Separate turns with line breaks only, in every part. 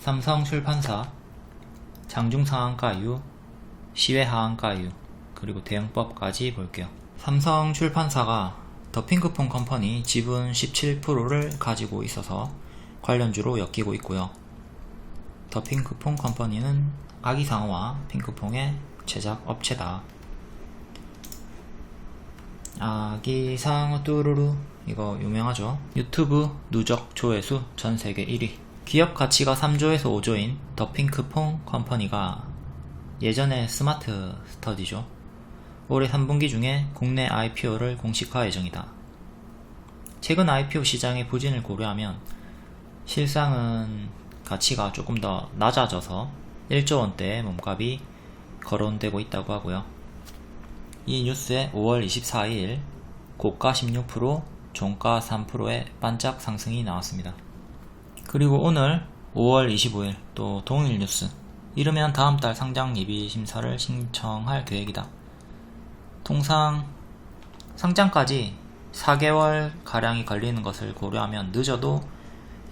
삼성출판사 장중상한가유, 시외하한가유, 그리고 대응법까지 볼게요. 삼성출판사가 더핑크폰 컴퍼니 지분 17%를 가지고 있어서 관련주로 엮이고 있고요. 더핑크폰 컴퍼니는 아기상어와 핑크퐁의 제작 업체다. 아기상어 뚜루루, 이거 유명하죠. 유튜브 누적 조회수 전세계 1위, 기업 가치가 3조에서 5조인 더핑크폰 컴퍼니가 예전에 스마트 스터디죠. 올해 3분기 중에 국내 IPO를 공식화 예정이다. 최근 IPO 시장의 부진을 고려하면 실상은 가치가 조금 더 낮아져서 1조 원대의 몸값이 거론되고 있다고 하고요. 이 뉴스에 5월 24일 고가 16%, 종가 3%의 반짝 상승이 나왔습니다. 그리고 오늘 5월 25일 또 동일 뉴스, 이르면 다음달 상장 예비 심사를 신청할 계획이다. 통상 상장까지 4개월 가량이 걸리는 것을 고려하면 늦어도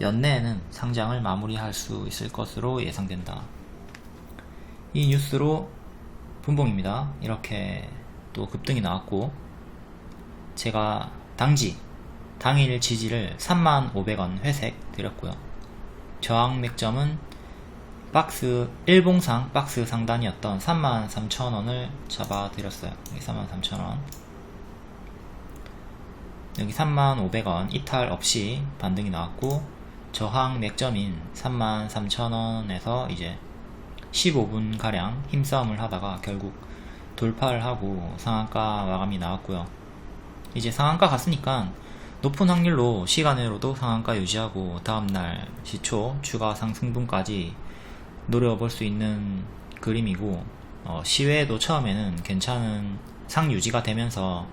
연내에는 상장을 마무리할 수 있을 것으로 예상된다. 이 뉴스로 분봉입니다. 이렇게 또 급등이 나왔고, 제가 당일 지지를 35,000원 회색 드렸고요. 저항 맥점은 박스 일봉상 박스 상단이었던 33,000원을 잡아 드렸어요. 여기 33,000원, 여기 35,000원 이탈 없이 반등이 나왔고, 저항 맥점인 33,000원에서 이제 15분 가량 힘싸움을 하다가 결국 돌파를 하고 상한가 마감이 나왔고요. 이제 상한가 갔으니까 높은 확률로 시간으로도 상한가 유지하고 다음날 시초 추가 상승분까지 노려볼 수 있는 그림이고, 시외에도 처음에는 괜찮은 상 유지가 되면서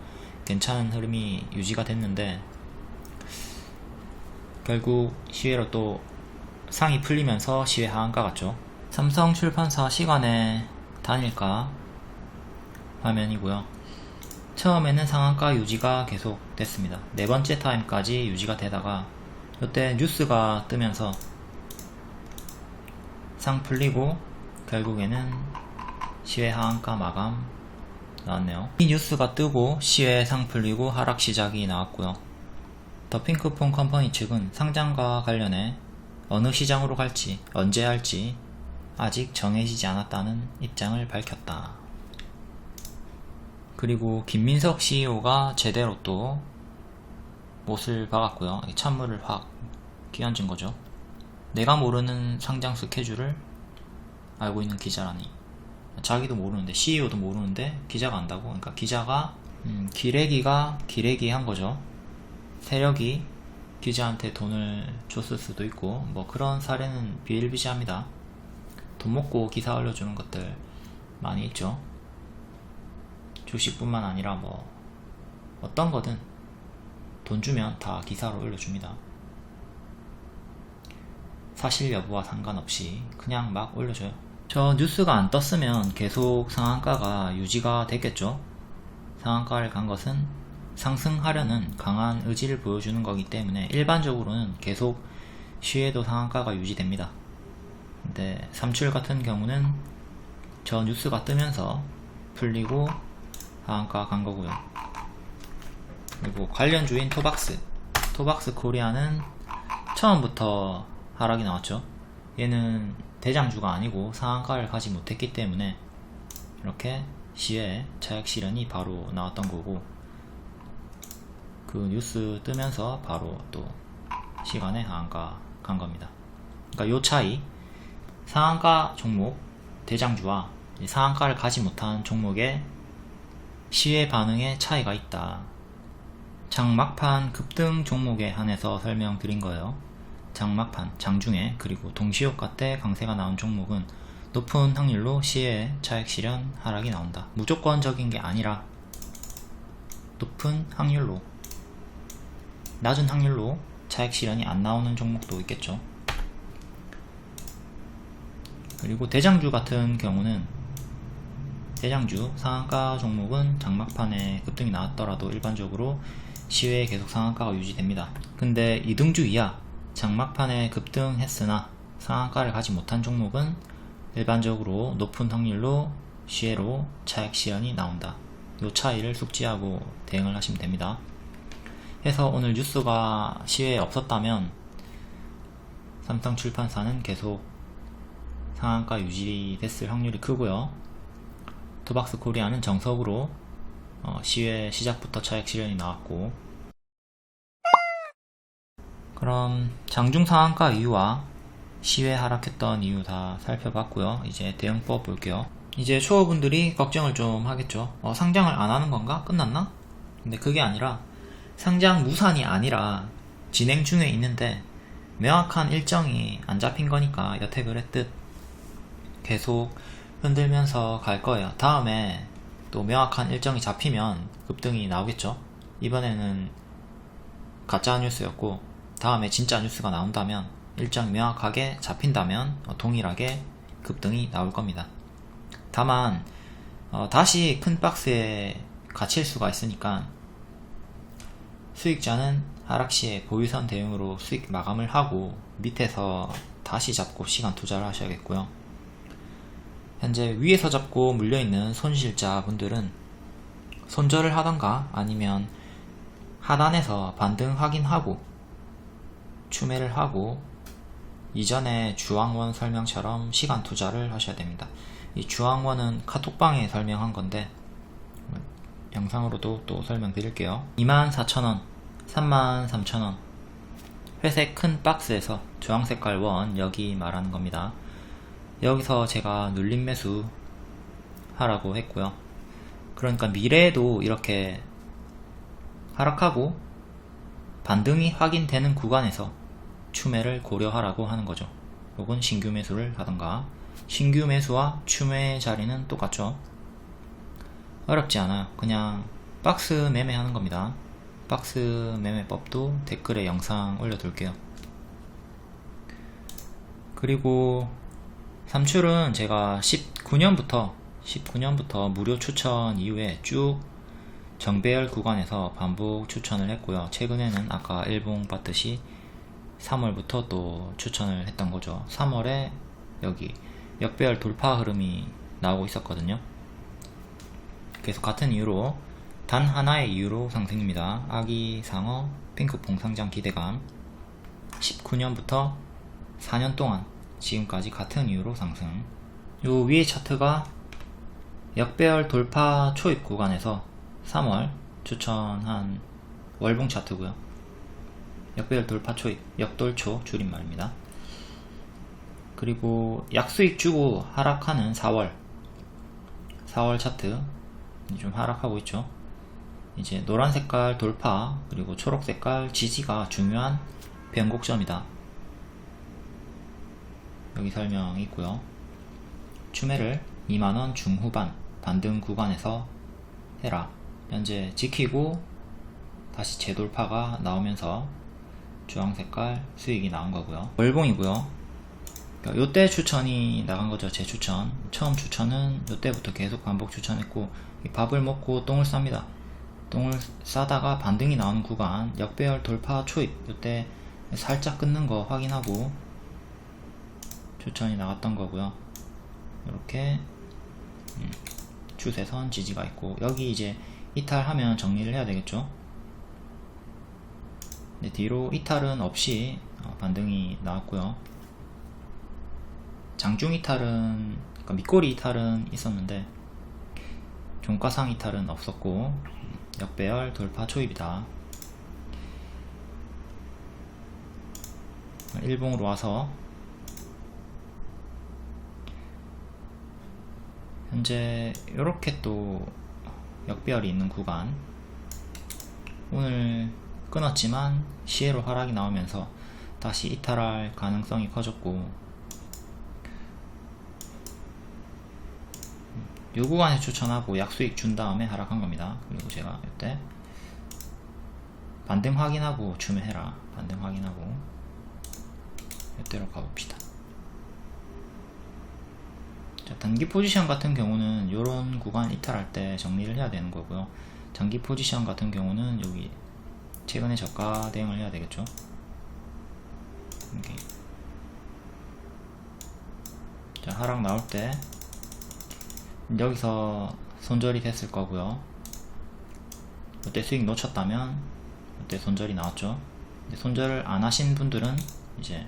괜찮은 흐름이 유지가 됐는데 결국 시외로 또 상이 풀리면서 시외 하한가 갔죠. 삼성출판사 시간의 단일가 화면이고요. 처음에는 상한가 유지가 계속 됐습니다. 네 번째 타임까지 유지가 되다가 이때 뉴스가 뜨면서 상 풀리고 결국에는 시외 하한가 마감 나왔네요. 이 뉴스가 뜨고 시외 상 풀리고 하락 시작이 나왔고요. 더핑크폰 컴퍼니 측은 상장과 관련해 어느 시장으로 갈지 언제 할지 아직 정해지지 않았다는 입장을 밝혔다. 그리고 김민석 CEO가 제대로 또 못을 박았고요. 찬물을 확 끼얹은 거죠. 내가 모르는 상장 스케줄을 알고 있는 기자라니. 자기도 모르는데, CEO도 모르는데 기자가 안다고? 그러니까 기자가 기레기가 기레기한 거죠. 세력이 기자한테 돈을 줬을 수도 있고, 뭐 그런 사례는 비일비재합니다. 돈 먹고 기사 올려주는 것들 많이 있죠. 주식뿐만 아니라 뭐 어떤 거든 돈 주면 다 기사로 올려줍니다. 사실 여부와 상관없이 그냥 막 올려줘요. 저 뉴스가 안 떴으면 계속 상한가가 유지가 됐겠죠. 상한가를 간 것은 상승하려는 강한 의지를 보여주는 거기 때문에 일반적으로는 계속 시에도 상한가가 유지됩니다. 근데 삼출 같은 경우는 저 뉴스가 뜨면서 풀리고 하한가 간 거고요. 그리고 관련주인 토박스 코리아는 처음부터 하락이 나왔죠. 얘는 대장주가 아니고 상한가를 가지 못했기 때문에 이렇게 시외 차익 실현이 바로 나왔던 거고, 그 뉴스 뜨면서 바로 또 시간에 하한가 간 겁니다. 그러니까 요 차이, 상한가 종목 대장주와 상한가를 가지 못한 종목의 시외 반응에 차이가 있다. 장막판 급등 종목에 한해서 설명드린 거예요. 장막판, 장중에, 그리고 동시효과 때 강세가 나온 종목은 높은 확률로 시외 차익 실현 하락이 나온다. 무조건적인 게 아니라 높은 확률로, 낮은 확률로 차익 실현이 안 나오는 종목도 있겠죠. 그리고 대장주 같은 경우는, 대장주 상한가 종목은 장막판에 급등이 나왔더라도 일반적으로 시외에 계속 상한가가 유지됩니다. 근데 2등주 이하 장막판에 급등했으나 상한가를 가지 못한 종목은 일반적으로 높은 확률로 시외로 차익 실현이 나온다. 이 차이를 숙지하고 대응을 하시면 됩니다. 해서 오늘 뉴스가 시외에 없었다면 삼성출판사는 계속 상한가 유지됐을 확률이 크고요. 투박스 코리아는 정석으로 시외 시작부터 차익 실현이 나왔고, 그럼 장중 상한가 이유와 시외 하락했던 이유 다 살펴봤고요. 이제 대응법 볼게요. 이제 초보분들이 걱정을 좀 하겠죠. 상장을 안 하는 건가? 끝났나? 근데 그게 아니라 상장 무산이 아니라 진행 중에 있는데 명확한 일정이 안 잡힌 거니까 여태 그랬듯 계속 흔들면서 갈 거예요. 다음에 또 명확한 일정이 잡히면 급등이 나오겠죠. 이번에는 가짜 뉴스였고, 다음에 진짜 뉴스가 나온다면, 일정이 명확하게 잡힌다면 동일하게 급등이 나올 겁니다. 다만 다시 큰 박스에 갇힐 수가 있으니까 수익자는 하락시에 보유선 대응으로 수익 마감을 하고 밑에서 다시 잡고 시간 투자를 하셔야겠고요. 현재 위에서 잡고 물려있는 손실자 분들은 손절을 하던가 아니면 하단에서 반등 확인하고 추매를 하고 이전에 주황원 설명처럼 시간 투자를 하셔야 됩니다. 이 주황원은 카톡방에 설명한 건데 영상으로도 또 설명드릴게요. 24,000원, 33,000원 회색 큰 박스에서 주황색깔 원, 여기 말하는 겁니다. 여기서 제가 눌림 매수 하라고 했고요. 그러니까 미래에도 이렇게 하락하고 반등이 확인되는 구간에서 추매를 고려하라고 하는 거죠. 혹은 신규 매수를 하던가. 신규 매수와 추매의 자리는 똑같죠. 어렵지 않아요. 그냥 박스 매매하는 겁니다. 박스 매매법도 댓글에 영상 올려둘게요. 그리고 삼출은 제가 19년부터 무료 추천 이후에 쭉 정배열 구간에서 반복 추천을 했고요. 최근에는 아까 일봉 봤듯이 3월부터 또 추천을 했던 거죠. 3월에 여기 역배열 돌파 흐름이 나오고 있었거든요. 계속 같은 이유로 단 하나의 이유로 상승입니다. 아기 상어 핑크퐁 상장 기대감. 19년부터 4년 동안 지금까지 같은 이유로 상승. 요 위의 차트가 역배열 돌파 초입 구간에서 3월 추천한 월봉 차트고요. 역배열 돌파 초입, 역돌초 줄임말입니다. 그리고 약수익 주고 하락하는 4월 차트 좀 하락하고 있죠. 이제 노란 색깔 돌파 그리고 초록 색깔 지지가 중요한 변곡점이다. 여기 설명이 있고요. 추매를 2만원 중후반 반등 구간에서 해라. 현재 지키고 다시 재돌파가 나오면서 주황색깔 수익이 나온 거고요. 월봉이고요. 요때 추천이 나간 거죠. 제 추천. 처음 추천은 요때부터 계속 반복 추천했고, 밥을 먹고 똥을 쌉니다. 똥을 싸다가 반등이 나오는 구간, 역배열 돌파 초입, 요때 살짝 끊는 거 확인하고 추천이 나갔던 거고요. 이렇게 추세선 지지가 있고, 여기 이제 이탈하면 정리를 해야 되겠죠. 네, 뒤로 이탈은 없이 반등이 나왔고요. 장중 이탈은, 그러니까 밑꼬리 이탈은 있었는데 종가상 이탈은 없었고, 역배열 돌파 초입이다. 일봉으로 와서 현재 이렇게 또 역배열이 있는 구간, 오늘 끊었지만 시에로 하락이 나오면서 다시 이탈할 가능성이 커졌고, 요 구간에 추천하고 약수익 준 다음에 하락한 겁니다. 그리고 제가 이때 반등 확인하고 추매해라. 반등 확인하고 이때로 가봅시다. 자, 단기 포지션 같은 경우는 요런 구간 이탈할 때 정리를 해야 되는 거고요. 장기 포지션 같은 경우는 여기 최근에 저가 대응을 해야 되겠죠. 여기 자, 하락 나올 때 여기서 손절이 됐을 거고요. 이때 수익 놓쳤다면 이때 손절이 나왔죠. 손절을 안 하신 분들은 이제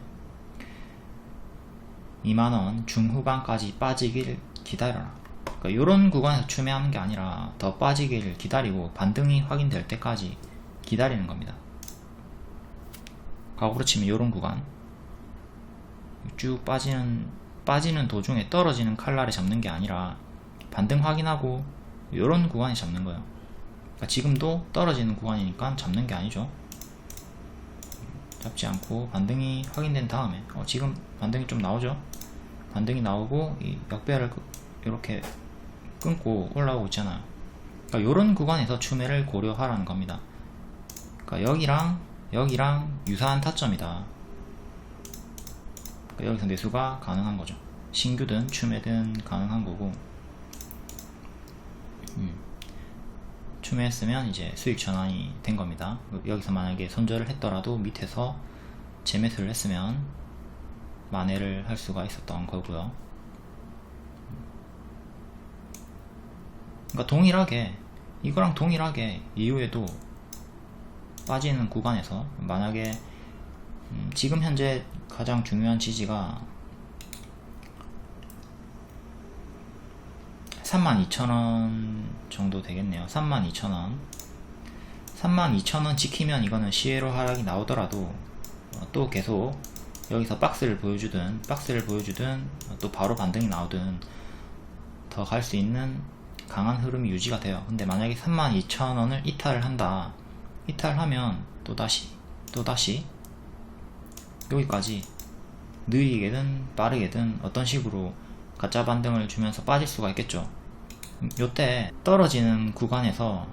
2만원 중후반까지 빠지길 기다려라. 그러니까 이런 구간에서 추매하는 게 아니라 더 빠지길 기다리고 반등이 확인될 때까지 기다리는 겁니다. 과거로 치면 이런 구간 쭉 빠지는 도중에 떨어지는 칼날에 잡는 게 아니라 반등 확인하고 이런 구간에 잡는 거예요. 그러니까 지금도 떨어지는 구간이니까 잡는 게 아니죠. 잡지 않고 반등이 확인된 다음에 지금 반등이 좀 나오죠. 반등이 나오고 이 역배를 이렇게 끊고 올라오고 있잖아요. 그러니까 이런 구간에서 추매를 고려하라는 겁니다. 그러니까 여기랑 유사한 타점이다. 그러니까 여기서 매수가 가능한 거죠. 신규든 추매든 가능한 거고, 추매했으면 이제 수익 전환이 된 겁니다. 여기서 만약에 손절을 했더라도 밑에서 재매수를 했으면 만회를 할 수가 있었던 거고요. 그러니까 동일하게, 이거랑 동일하게 이후에도 빠지는 구간에서 만약에 지금 현재 가장 중요한 지지가 32,000원 정도 되겠네요. 32,000원 32,000원 지키면 이거는 시에로 하락이 나오더라도 또 계속 여기서 박스를 보여주든 또 바로 반등이 나오든 더 갈 수 있는 강한 흐름이 유지가 돼요. 근데 만약에 32,000원을 이탈을 한다. 이탈하면 또다시 여기까지 느리게든 빠르게든 어떤 식으로 가짜 반등을 주면서 빠질 수가 있겠죠. 요때 떨어지는 구간에서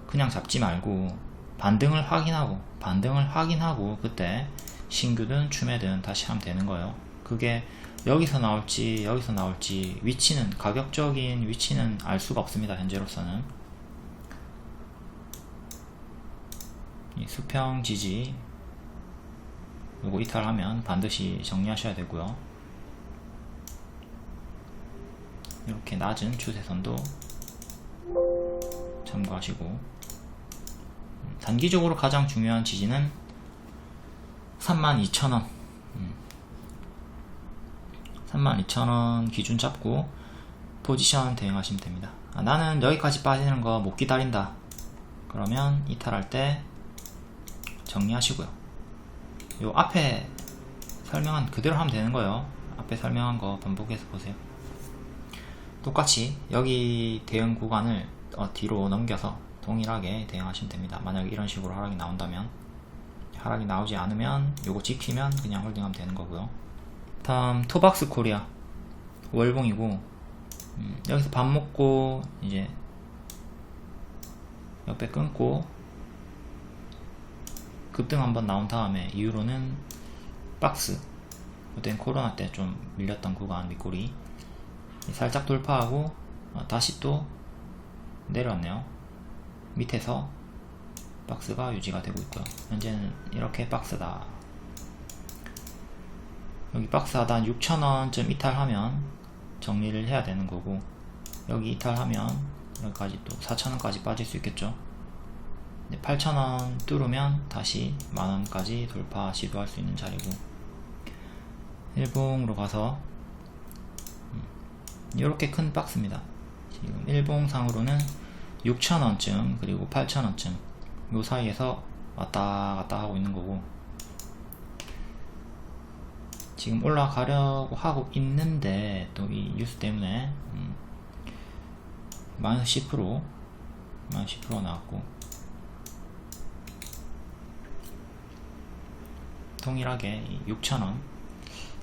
그냥 잡지 말고 반등을 확인하고 그때 신규든 추매든 다시 하면 되는 거예요. 그게 여기서 나올지 위치는, 가격적인 위치는 알 수가 없습니다. 현재로서는 이 수평 지지 요거 이탈하면 반드시 정리하셔야 되고요. 이렇게 낮은 추세선도 참고하시고, 단기적으로 가장 중요한 지지는 32,000원 32,000원 기준 잡고 포지션 대응하시면 됩니다. 나는 여기까지 빠지는 거 못 기다린다. 그러면 이탈할 때 정리하시고요. 요 앞에 설명한 그대로 하면 되는 거예요. 앞에 설명한 거 반복해서 보세요. 똑같이 여기 대응 구간을 뒤로 넘겨서 동일하게 대응하시면 됩니다. 만약에 이런 식으로 하락이 나온다면, 하락이 나오지 않으면 요거 지키면 그냥 홀딩하면 되는 거고요. 다음 토박스 코리아 월봉이고, 여기서 밥 먹고 이제 옆에 끊고 급등 한번 나온 다음에 이후로는 박스, 그땐 코로나 때 좀 밀렸던 구간 윗꼬리 살짝 돌파하고 다시 또 내려왔네요. 밑에서 박스가 유지가 되고 있고요. 현재는 이렇게 박스다. 여기 박스 하단 6,000원쯤 이탈하면 정리를 해야 되는 거고, 여기 이탈하면 여기까지 또 4,000원까지 빠질 수 있겠죠. 8,000원 뚫으면 다시 만원까지 돌파 시도할 수 있는 자리고, 일봉으로 가서 이렇게 큰 박스입니다. 지금 일봉상으로는 6,000원쯤 그리고 8,000원쯤 요 사이에서 왔다 갔다 하고 있는 거고, 지금 올라가려고 하고 있는데 또 이 뉴스 때문에 마이너스 10% 나왔고, 동일하게 6,000원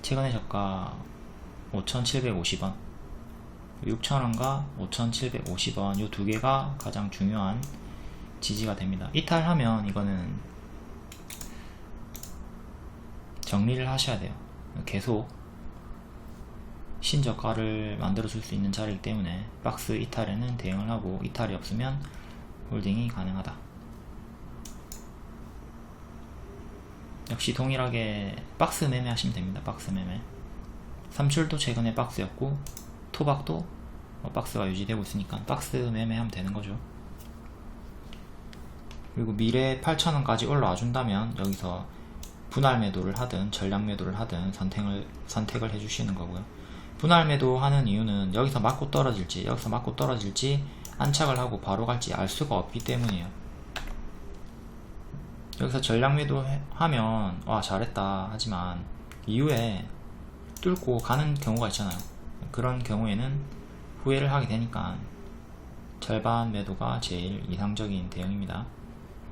최근의 저가 5,750원, 6,000원과 5,750원 요 두 개가 가장 중요한 지지가 됩니다. 이탈하면 이거는 정리를 하셔야 돼요. 계속 신저가를 만들어 줄 수 있는 자리이기 때문에 박스 이탈에는 대응을 하고, 이탈이 없으면 홀딩이 가능하다. 역시 동일하게 박스 매매 하시면 됩니다. 박스 매매 삼출도 최근에 박스였고 토박도 박스가 유지되고 있으니까 박스 매매하면 되는 거죠. 그리고 미래 8,000원까지 올라와 준다면 여기서 분할 매도를 하든 전량 매도를 하든 선택을 해주시는 거고요. 분할 매도 하는 이유는 여기서 맞고 떨어질지 안착을 하고 바로 갈지 알 수가 없기 때문이에요. 여기서 전량 매도 하면 와 잘했다 하지만 이후에 뚫고 가는 경우가 있잖아요. 그런 경우에는 후회를 하게 되니까 절반 매도가 제일 이상적인 대응입니다.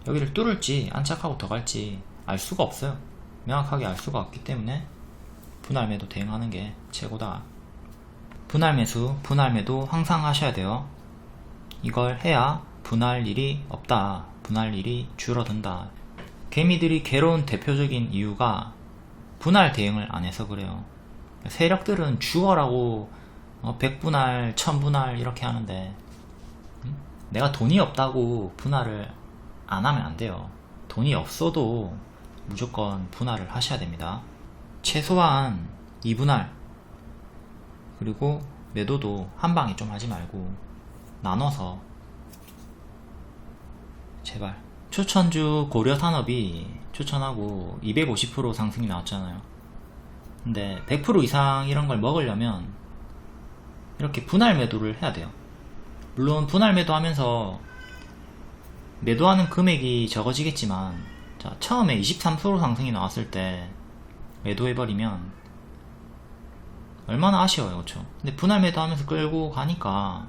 여기를 뚫을지 안착하고 더 갈지 알 수가 없어요. 명확하게 알 수가 없기 때문에 분할 매도 대응하는 게 최고다. 분할 매수, 분할 매도 항상 하셔야 돼요. 이걸 해야 분할 일이 없다. 분할 일이 줄어든다. 개미들이 괴로운 대표적인 이유가 분할 대응을 안 해서 그래요. 세력들은 죽어라고 100분할, 1000분할 이렇게 하는데 내가 돈이 없다고 분할을 안 하면 안 돼요. 돈이 없어도 무조건 분할을 하셔야 됩니다. 최소한 2분할 그리고 매도도 한 방에 좀 하지 말고 나눠서 제발. 추천주 고려산업이 추천하고 250% 상승이 나왔잖아요. 근데 100% 이상 이런 걸 먹으려면 이렇게 분할 매도를 해야 돼요. 물론 분할 매도 하면서 매도하는 금액이 적어지겠지만 자, 처음에 23% 상승이 나왔을 때 매도해버리면 얼마나 아쉬워요. 그렇죠? 근데 분할 매도 하면서 끌고 가니까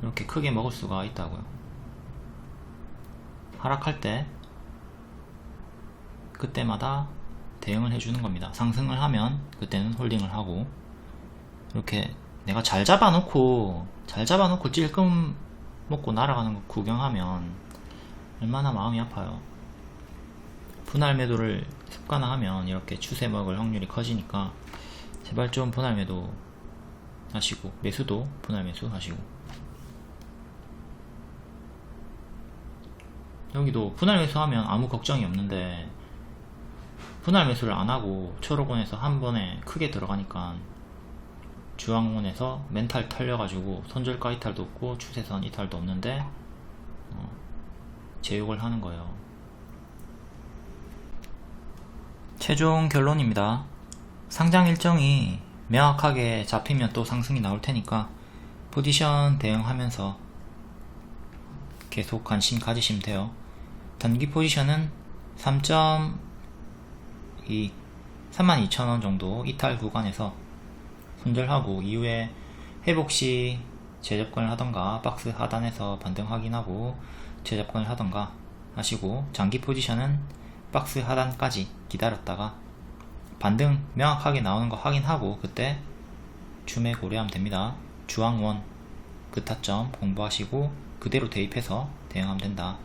이렇게 크게 먹을 수가 있다고요. 하락할 때 그때마다 대응을 해주는 겁니다. 상승을 하면 그때는 홀딩을 하고 이렇게 내가 잘 잡아놓고 찔끔 먹고 날아가는 거 구경하면 얼마나 마음이 아파요. 분할 매도를 습관화하면 이렇게 추세 먹을 확률이 커지니까 제발 좀 분할 매도 하시고 매수도 분할 매수 하시고. 여기도 분할 매수하면 아무 걱정이 없는데 분할 매수를 안하고 초록원에서 한 번에 크게 들어가니까 주황원에서 멘탈 털려가지고 손절가 이탈도 없고 추세선 이탈도 없는데 제욕을 하는 거예요. 최종 결론입니다. 상장 일정이 명확하게 잡히면 또 상승이 나올 테니까 포지션 대응하면서 계속 관심 가지시면 돼요. 단기 포지션은 3.2 32,000원 정도 이탈 구간에서 손절하고 이후에 회복시 재접근을 하던가 박스 하단에서 반등 확인하고 재접근을 하던가 하시고, 장기 포지션은 박스 하단까지 기다렸다가 반등 명확하게 나오는 거 확인하고 그때 추매 고려하면 됩니다. 주황원 그 타점 공부하시고 그대로 대입해서 대응하면 된다.